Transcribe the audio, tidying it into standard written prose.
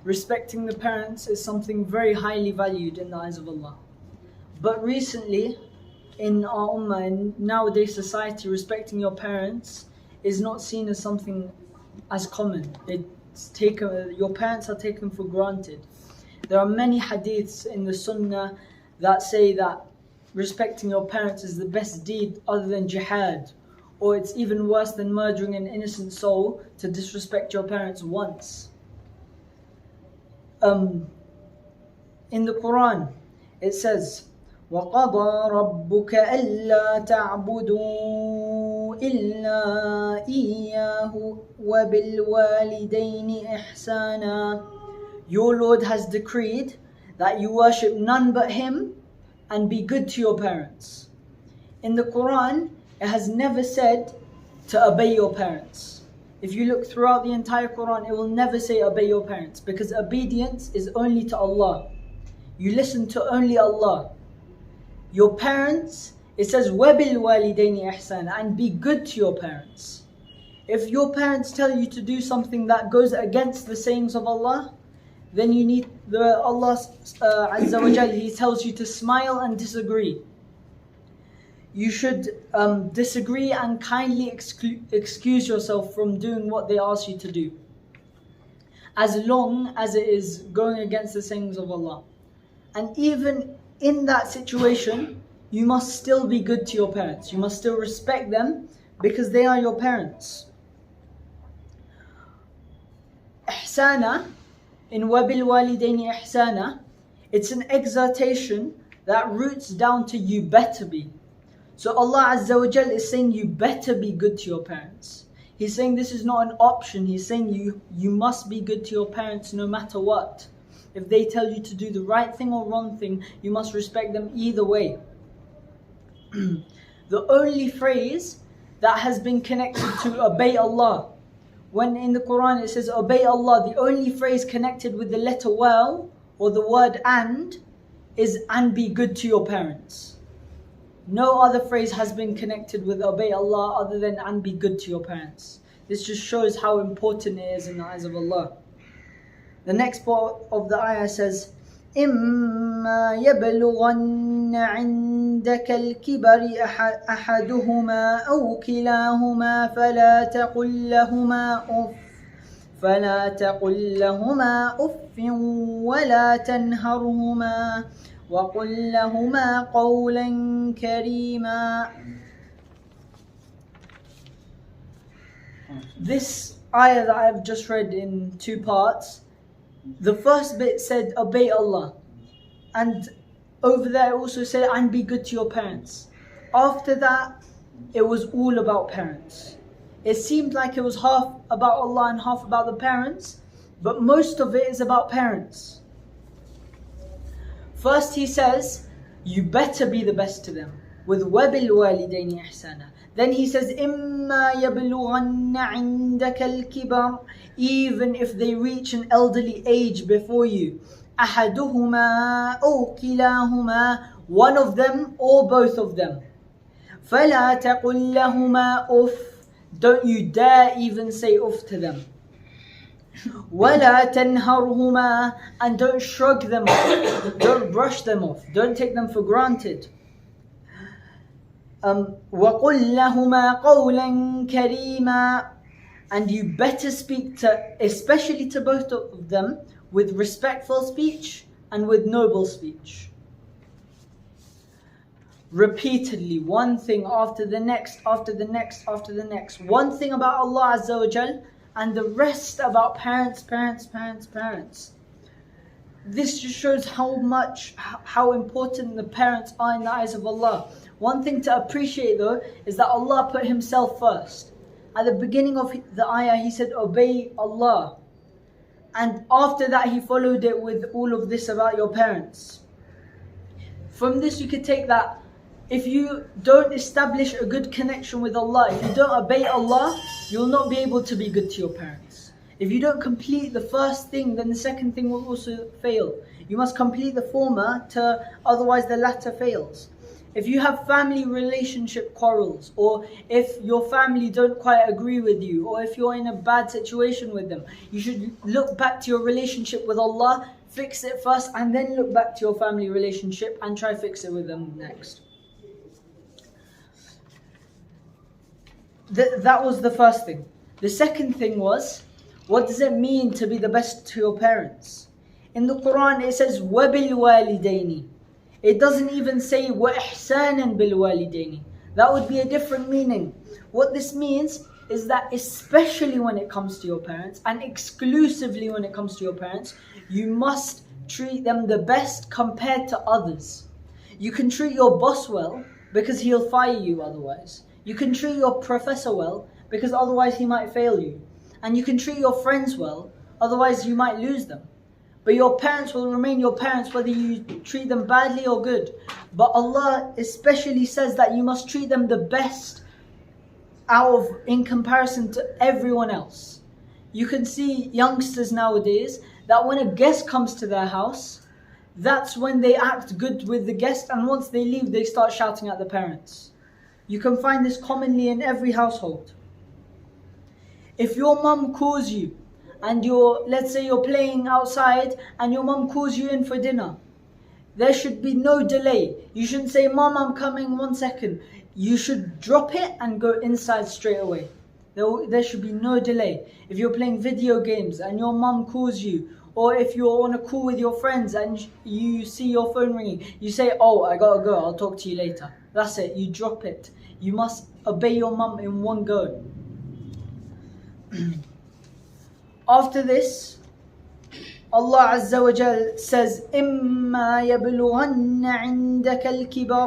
respecting the parents is something very highly valued in the eyes of Allah. But recently, in our ummah, in nowadays society, respecting your parents is not seen as something as common. Your parents are taken for granted. There are many hadiths in the sunnah that say that respecting your parents is the best deed other than jihad, or it's even worse than murdering an innocent soul to disrespect your parents once. In the Quran, it says, وَقَضَى رَبُّكَ أَلَّا تَعْبُدُوا إِلَّا إِيَّاهُ وَبِالْوَالِدَيْنِ إِحْسَانًا. Your Lord has decreed that you worship none but Him and be good to your parents. In the Quran, it has never said to obey your parents. If you look throughout the entire Quran, it will never say obey your parents, because obedience is only to Allah. You listen to only Allah. Your parents, it says وَبِالْوَالِدَيْنِ إِحْسَانًا, and be good to your parents. If your parents tell you to do something that goes against the sayings of Allah, then you need Allah Azza wa Jal, He tells you to smile and disagree. You should disagree and kindly excuse yourself from doing what they ask you to do, as long as it is going against the sayings of Allah. And even in that situation, you must still be good to your parents. You must still respect them because they are your parents. Ihsana, in وَبِالْوَالِدَيْنِ إِحْسَانًا, it's an exhortation that roots down to you better be. So Allah Azza wa Jal is saying you better be good to your parents. He's saying this is not an option. He's saying you must be good to your parents no matter what. If they tell you to do the right thing or wrong thing, you must respect them either way. The only phrase that has been connected to obey Allah, when in the Quran it says obey Allah, the only phrase connected with the letter waw or the word and is and be good to your parents. No other phrase has been connected with obey Allah other than and be good to your parents. This just shows how important it is in the eyes of Allah. The next part of the ayah says, إِمَّا يَبْلُغَنَّ عِنْدَكَ الْكِبَرِ أَحَدُهُمَا أَوْ كِلَاهُمَا فَلَا تَقُلْ لَهُمَا أُفٍّ وَلَا تَنْهَرْهُمَا وَقُلْ لَهُمَا قَوْلًا كَرِيمًا. This ayah that I have just read in two parts, the first bit said obey Allah, and over there it also said and be good to your parents. After that it was all about parents. It seemed like it was half about Allah and half about the parents, but most of it is about parents. First he says you better be the best to them with وَبِالْوَالِدَيْنِ إِحْسَانًا. Then he says إِمَّا يَبْلُغَنَّ عِنْدَكَ الْكِبَرِ, even if they reach an elderly age before you, أَحَدُهُمَا أَوْ كِلَاهُمَا, one of them or both of them, فَلَا تَقُلْ لَهُمَا أُفٍّ, don't you dare even say uff to them. وَلَا تَنْهَرْهُمَا, and don't shrug them off, don't brush them off, don't take them for granted. وَقُلْ لَهُمَا قَوْلًا كَرِيمًا, and you better speak to, especially to both of them, with respectful speech and with noble speech. Repeatedly, one thing after the next, after the next, after the next. One thing about Allah Azza wa Jal, and the rest about parents. This just shows how important the parents are in the eyes of Allah. One thing to appreciate though is that Allah put Himself first. At the beginning of the ayah He said obey Allah, and after that He followed it with all of this about your parents. From this you could take that if you don't establish a good connection with Allah, if you don't obey Allah, you'll not be able to be good to your parents. If you don't complete the first thing, then the second thing will also fail. You must complete the former, otherwise the latter fails. If you have family relationship quarrels, or if your family don't quite agree with you, or if you're in a bad situation with them, you should look back to your relationship with Allah, fix it first, and then look back to your family relationship and try fix it with them next. That was the first thing. The second thing was, what does it mean to be the best to your parents? In the Quran it says, وَبِالْوَالِدَيْنِ. It doesn't even say وَإِحْسَانًا بِالْوَالِدَيْنِ. That would be a different meaning. What this means is that especially when it comes to your parents, and exclusively when it comes to your parents, you must treat them the best compared to others. You can treat your boss well because he'll fire you otherwise. You can treat your professor well because otherwise he might fail you. And you can treat your friends well, otherwise you might lose them. But your parents will remain your parents whether you treat them badly or good. But Allah especially says that you must treat them the best in comparison to everyone else. You can see youngsters nowadays that when a guest comes to their house, that's when they act good with the guest, and once they leave they start shouting at the parents. You can find this commonly in every household. If your mum calls you, and let's say you're playing outside and your mum calls you in for dinner, there should be no delay. You shouldn't say, "Mum, I'm coming, 1 second." You should drop it and go inside straight away. There should be no delay. If you're playing video games and your mum calls you, or if you're on a call with your friends and you see your phone ringing, you say, "Oh, I gotta go, I'll talk to you later." That's it, you drop it. You must obey your mum in one go. After this, Allah Azza wa Jal says, إِمَّا يَبْلُغَنَّ عِنْدَكَ الْكِبَرَ